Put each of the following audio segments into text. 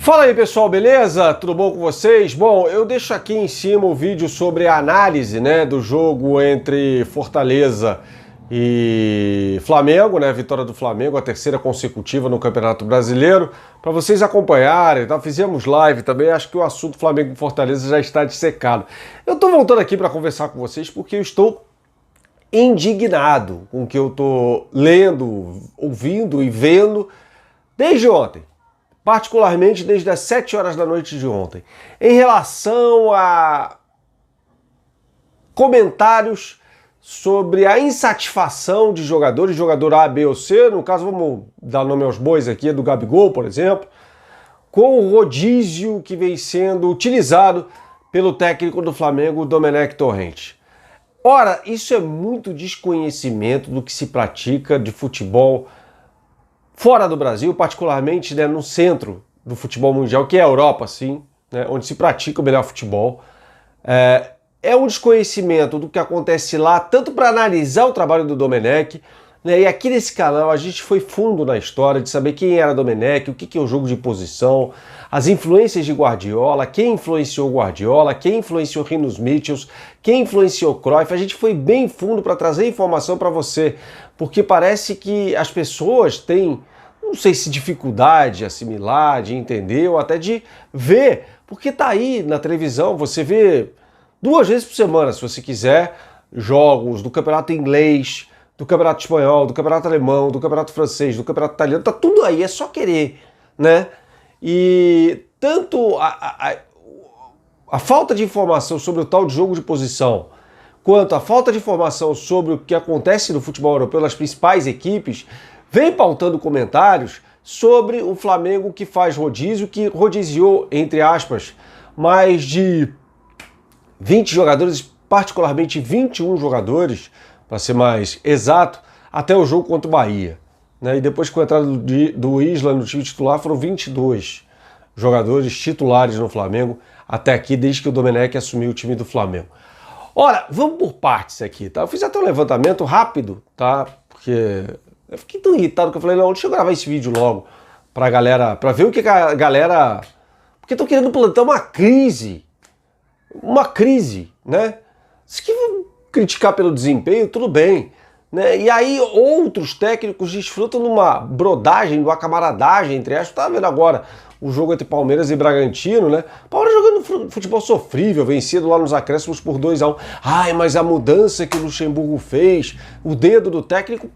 Fala aí pessoal, beleza? Tudo bom com vocês? Bom, eu deixo aqui em cima o vídeo sobre a análise, do jogo entre Fortaleza e Flamengo, vitória do Flamengo, a terceira consecutiva no Campeonato Brasileiro, para vocês acompanharem, tá? Fizemos live também, acho que o assunto Flamengo e Fortaleza já está dissecado. Eu tô voltando aqui para conversar com vocês porque eu estou indignado com o que eu tô lendo, ouvindo e vendo desde ontem. Particularmente desde as 7 horas da noite de ontem, em relação a comentários sobre a insatisfação de jogadores, jogador A, B ou C, no caso vamos dar nome aos bois aqui, do Gabigol, por exemplo, com o rodízio que vem sendo utilizado pelo técnico do Flamengo, Domenech Torrent. Ora, isso é muito desconhecimento do que se pratica de futebol fora do Brasil, particularmente no centro do futebol mundial, que é a Europa, sim, onde se pratica o melhor futebol. É um desconhecimento do que acontece lá, tanto para analisar o trabalho do Domenech, e aqui nesse canal a gente foi fundo na história de saber quem era Domenech, o que é o jogo de posição, as influências de Guardiola, quem influenciou Guardiola, quem influenciou Rinus Michels, quem influenciou Cruyff. A gente foi bem fundo para trazer informação para você, porque parece que as pessoas têm, não sei se dificuldade de assimilar, de entender ou até de ver, porque tá aí na televisão, você vê 2 vezes por semana, se você quiser, jogos do campeonato inglês, do campeonato espanhol, do campeonato alemão, do campeonato francês, do campeonato italiano, tá tudo aí, é só querer, E tanto a falta de informação sobre o tal de jogo de posição, quanto a falta de informação sobre o que acontece no futebol europeu nas principais equipes, vem pautando comentários sobre o Flamengo que faz rodízio, que rodiziou, entre aspas, mais de 20 jogadores, particularmente 21 jogadores, para ser mais exato, até o jogo contra o Bahia. E depois com a entrada do Isla no time titular, foram 22 jogadores titulares no Flamengo até aqui, desde que o Domenech assumiu o time do Flamengo. Ora, vamos por partes aqui, tá? Eu fiz até um levantamento rápido, tá? Porque eu fiquei tão irritado que eu falei, não, deixa eu gravar esse vídeo logo pra galera, pra ver o que a galera... Porque estão querendo plantar uma crise, Se que vão criticar pelo desempenho, tudo bem, E aí outros técnicos desfrutam de uma brodagem, de uma camaradagem, entre aspas. Tá vendo agora o jogo entre Palmeiras e Bragantino, Palmeiras jogando futebol sofrível, vencido lá nos acréscimos por 2-1. Ai, mas a mudança que o Luxemburgo fez, o dedo do técnico,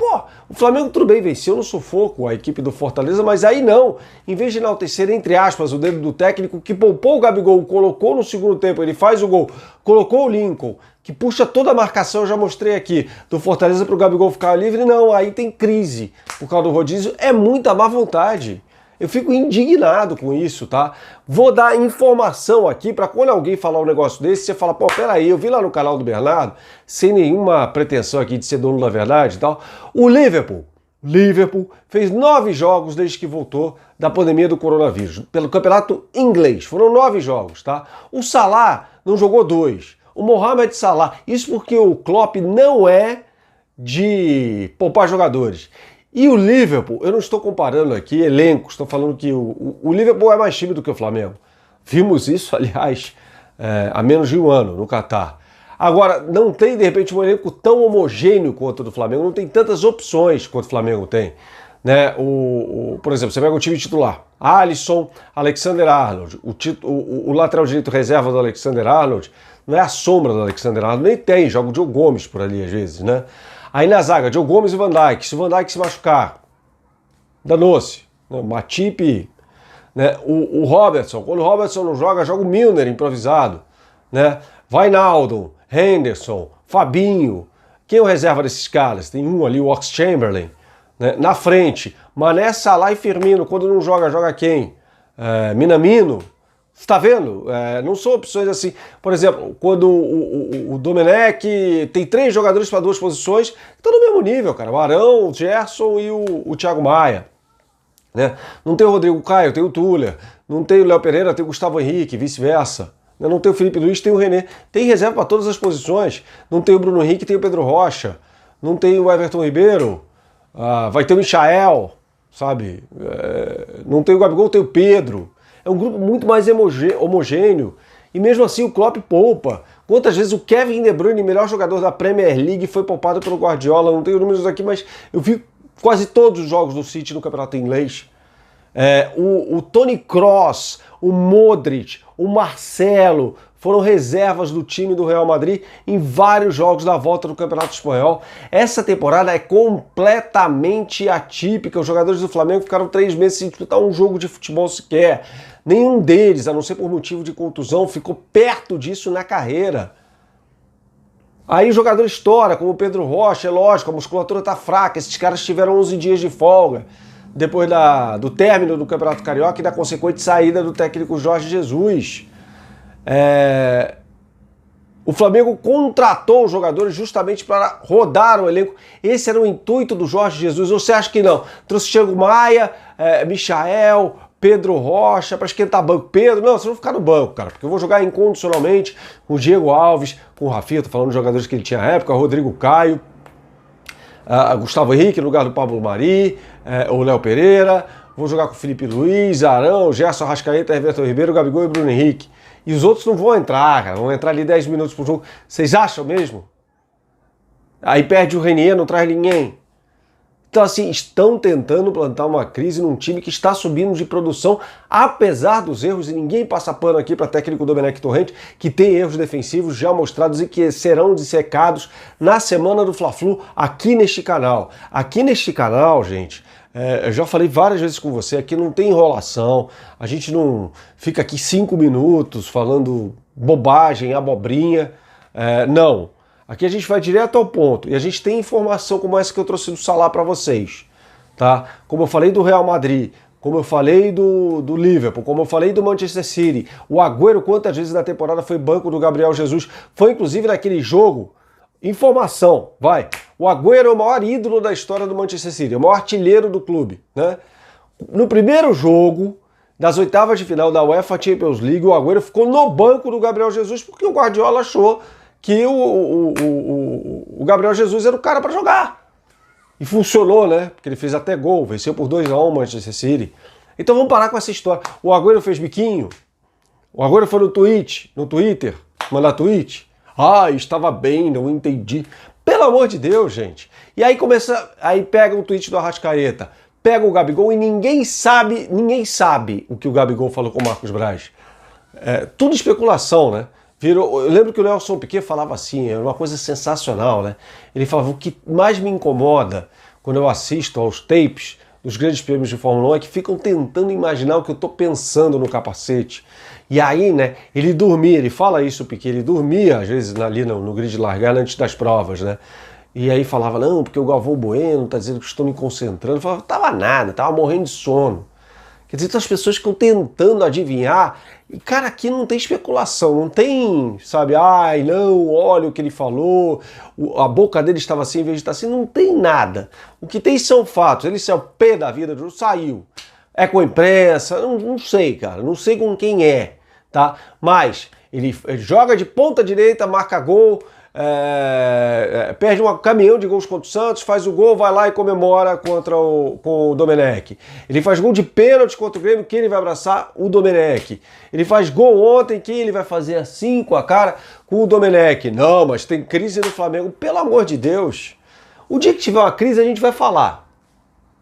o Flamengo tudo bem, venceu no sufoco a equipe do Fortaleza, mas aí não. Em vez de enaltecer, entre aspas, o dedo do técnico, que poupou o Gabigol, colocou no segundo tempo, ele faz o gol, colocou o Lincoln, que puxa toda a marcação, eu já mostrei aqui, do Fortaleza para o Gabigol ficar livre, não, aí tem crise por causa do rodízio, é muita má vontade. Eu fico indignado com isso, tá? Vou dar informação aqui para quando alguém falar um negócio desse, você fala, peraí, eu vi lá no canal do Bernardo, sem nenhuma pretensão aqui de ser dono da verdade e tal, o Liverpool fez 9 jogos desde que voltou da pandemia do coronavírus, pelo campeonato inglês, foram 9 jogos, tá? O Salah não jogou 2, o Mohamed Salah, isso porque o Klopp não é de poupar jogadores. E o Liverpool, eu não estou comparando aqui elenco, estou falando que o Liverpool é mais time do que o Flamengo. Vimos isso, aliás, há menos de um ano no Catar. Agora, não tem, de repente, um elenco tão homogêneo quanto o do Flamengo, não tem tantas opções quanto o Flamengo tem. Por exemplo, você pega o time titular, Alisson, Alexander-Arnold, o lateral direito reserva do Alexander-Arnold, não é a sombra do Alexander-Arnold, nem tem, joga o Diogo Gomes por ali às vezes, Aí na zaga, Diogo Gomes e Van Dijk. Se o Van Dijk se machucar, danou-se. Matip, o Robertson. Quando o Robertson não joga, joga o Milner improvisado. Wijnaldum, Henderson, Fabinho. Quem é o reserva desses caras? Tem um ali, o Oxlade-Chamberlain. Na frente, Mané, Salah e Firmino. Quando não joga, joga quem? Minamino. Você está vendo? Não são opções assim. Por exemplo, quando o Domenech tem 3 jogadores para 2 posições, estão no mesmo nível, cara. O Arão, o Gerson e o Thiago Maia. Não tem o Rodrigo Caio, tem o Tuller. Não tem o Léo Pereira, tem o Gustavo Henrique, vice-versa. Não tem o Felipe Luiz, tem o René. Tem reserva para todas as posições. Não tem o Bruno Henrique, tem o Pedro Rocha. Não tem o Everton Ribeiro. Vai ter o Michael, sabe? Não tem o Gabigol, tem o Pedro. É um grupo muito mais homogêneo. E mesmo assim o Klopp poupa. Quantas vezes o Kevin De Bruyne, melhor jogador da Premier League, foi poupado pelo Guardiola? Não tenho números aqui, mas eu vi quase todos os jogos do City no campeonato inglês. O Toni Kroos, o Modric, o Marcelo foram reservas do time do Real Madrid em vários jogos da volta do Campeonato Espanhol. Essa temporada é completamente atípica. Os jogadores do Flamengo ficaram 3 meses sem disputar um jogo de futebol sequer. Nenhum deles, a não ser por motivo de contusão, ficou perto disso na carreira. Aí o jogador estoura, como o Pedro Rocha, é lógico, a musculatura tá fraca, esses caras tiveram 11 dias de folga depois do término do Campeonato Carioca e da consequente saída do técnico Jorge Jesus. O Flamengo contratou os jogadores justamente para rodar o elenco. Esse era o intuito do Jorge Jesus. Ou você acha que não? Trouxe Thiago Maia, Michael, Pedro Rocha para esquentar banco. Pedro, não, vocês vão ficar no banco, cara, porque eu vou jogar incondicionalmente com o Diego Alves, com o Rafinha, tô falando de jogadores que ele tinha na época, Rodrigo Caio, Gustavo Henrique no lugar do Pablo Mari, o Léo Pereira, vou jogar com o Felipe Luiz, Arão, Gerson Arrascaeta, Everton Ribeiro, Gabigol e Bruno Henrique. E os outros não vão entrar, cara, vão entrar ali 10 minutos por jogo. Vocês acham mesmo? Aí perde o Renier, não traz ninguém. Então, assim, estão tentando plantar uma crise num time que está subindo de produção, apesar dos erros, e ninguém passa pano aqui para técnico Domenech Torrente, que tem erros defensivos já mostrados e que serão dissecados na semana do Fla-Flu aqui neste canal. Aqui neste canal, gente, eu já falei várias vezes com você, aqui não tem enrolação, a gente não fica aqui 5 minutos falando bobagem, abobrinha, não. Aqui a gente vai direto ao ponto e a gente tem informação como essa que eu trouxe do Salah para vocês, tá? Como eu falei do Real Madrid, como eu falei do Liverpool, como eu falei do Manchester City, o Agüero quantas vezes na temporada foi banco do Gabriel Jesus, foi inclusive naquele jogo, informação, vai, o Agüero é o maior ídolo da história do Manchester City, é o maior artilheiro do clube, né? No primeiro jogo das oitavas de final da UEFA Champions League, o Agüero ficou no banco do Gabriel Jesus porque o Guardiola achou que o Gabriel Jesus era o cara para jogar. E funcionou, né? Porque ele fez até gol, venceu por 2-1 o Manchester City. Então vamos parar com essa história. O Agüero fez biquinho. O Agüero foi no Twitter, mandar tweet. Estava bem, não entendi. Pelo amor de Deus, gente. E aí pega um tweet do Arrascaeta, pega o Gabigol e ninguém sabe o que o Gabigol falou com o Marcos Braz. Tudo especulação, né? Eu lembro que o Nelson Piquet falava assim, era uma coisa sensacional, né? Ele falava, o que mais me incomoda quando eu assisto aos tapes dos grandes prêmios de Fórmula 1 é que ficam tentando imaginar o que eu tô pensando no capacete. E aí, né, ele dormia, ele fala isso, o Piquet, ele dormia às vezes ali no grid de largada antes das provas, né? E aí falava, não, porque o Galvão Bueno tá dizendo que estou me concentrando. Eu falava, tava nada, tava morrendo de sono. Quer dizer, então as pessoas ficam tentando adivinhar, e cara, aqui não tem especulação, não tem, sabe, não, olha o que ele falou, a boca dele estava assim em vez de estar assim, não tem nada. O que tem são fatos, ele saiu pé da vida, saiu, é com a imprensa, não sei, cara, não sei com quem é, tá? Mas ele joga de ponta direita, marca gol, perde um caminhão de gols contra o Santos, faz o gol, vai lá e comemora com o Domenech. Ele faz gol de pênalti contra o Grêmio, quem ele vai abraçar? O Domenech. Ele faz gol ontem, quem ele vai fazer assim com a cara? Com o Domenech. Não, mas tem crise no Flamengo, pelo amor de Deus. O dia que tiver uma crise a gente vai falar.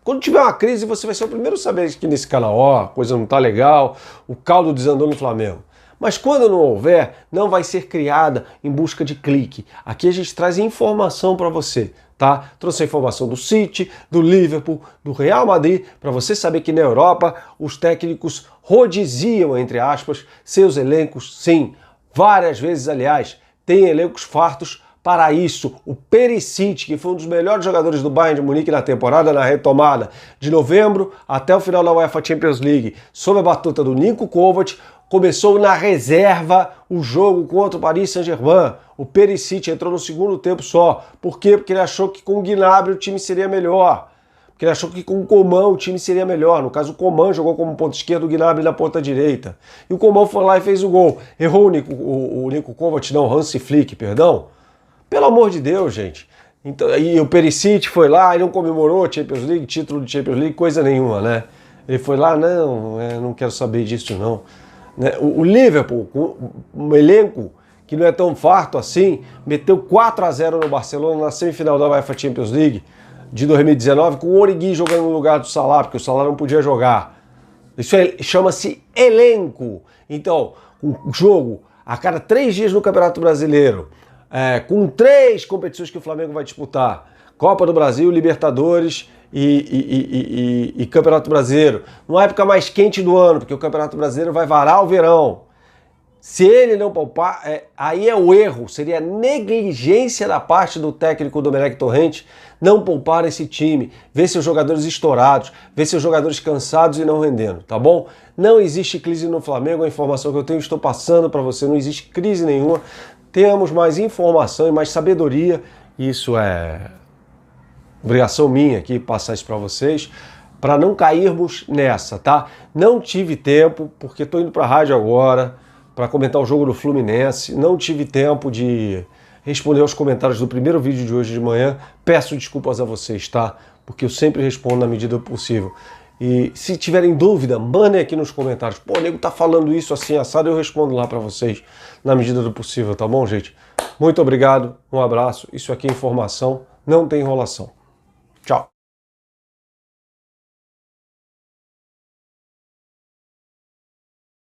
Quando tiver uma crise você vai ser o primeiro a saber que nesse canal, a coisa não tá legal, o caldo desandou no Flamengo. Mas quando não houver, não vai ser criada em busca de clique. Aqui a gente traz informação para você, tá? Trouxe a informação do City, do Liverpool, do Real Madrid, para você saber que na Europa os técnicos rodiziam, entre aspas, seus elencos, sim, várias vezes, aliás, tem elencos fartos para isso. O Perisic, que foi um dos melhores jogadores do Bayern de Munique na temporada, na retomada de novembro até o final da UEFA Champions League, sob a batuta do Niko Kovac, começou na reserva o jogo contra o Paris Saint-Germain. O Perisic entrou no segundo tempo só. Por quê? Porque ele achou que com o Gnabry o time seria melhor. Porque ele achou que com o Coman o time seria melhor. No caso, o Coman jogou como ponta esquerda, o Gnabry na ponta direita. E o Coman foi lá e fez o gol. Errou o Niko Kovac, não, Hansi Flick, perdão. Pelo amor de Deus, gente. Então, e o Perisic foi lá e não comemorou Champions League, título de Champions League, coisa nenhuma, né? Ele foi lá, não quero saber disso não. Né? O Liverpool, com um elenco que não é tão farto assim, meteu 4-0 no Barcelona na semifinal da UEFA Champions League de 2019, com o Origi jogando no lugar do Salah, porque o Salah não podia jogar. Isso chama-se elenco. Então, um jogo a cada 3 dias no Campeonato Brasileiro, com 3 competições que o Flamengo vai disputar, Copa do Brasil, Libertadores e Campeonato Brasileiro, numa época mais quente do ano, porque o Campeonato Brasileiro vai varar o verão. Se ele não poupar, aí é o erro, seria negligência da parte do técnico Domenech Torrente não poupar esse time, ver seus jogadores estourados, ver seus jogadores cansados e não rendendo, tá bom? Não existe crise no Flamengo, a informação que eu tenho estou passando para você, não existe crise nenhuma, temos mais informação e mais sabedoria, isso é obrigação minha aqui passar isso para vocês, para não cairmos nessa, tá? Não tive tempo, porque estou indo para a rádio agora, para comentar o jogo do Fluminense, não tive tempo de responder aos comentários do primeiro vídeo de hoje de manhã, peço desculpas a vocês, tá? Porque eu sempre respondo na medida do possível. E se tiverem dúvida, mandem aqui nos comentários. Pô, o nego tá falando isso assim, assado, eu respondo lá para vocês na medida do possível, tá bom, gente? Muito obrigado, um abraço, isso aqui é informação, não tem enrolação. Tchau!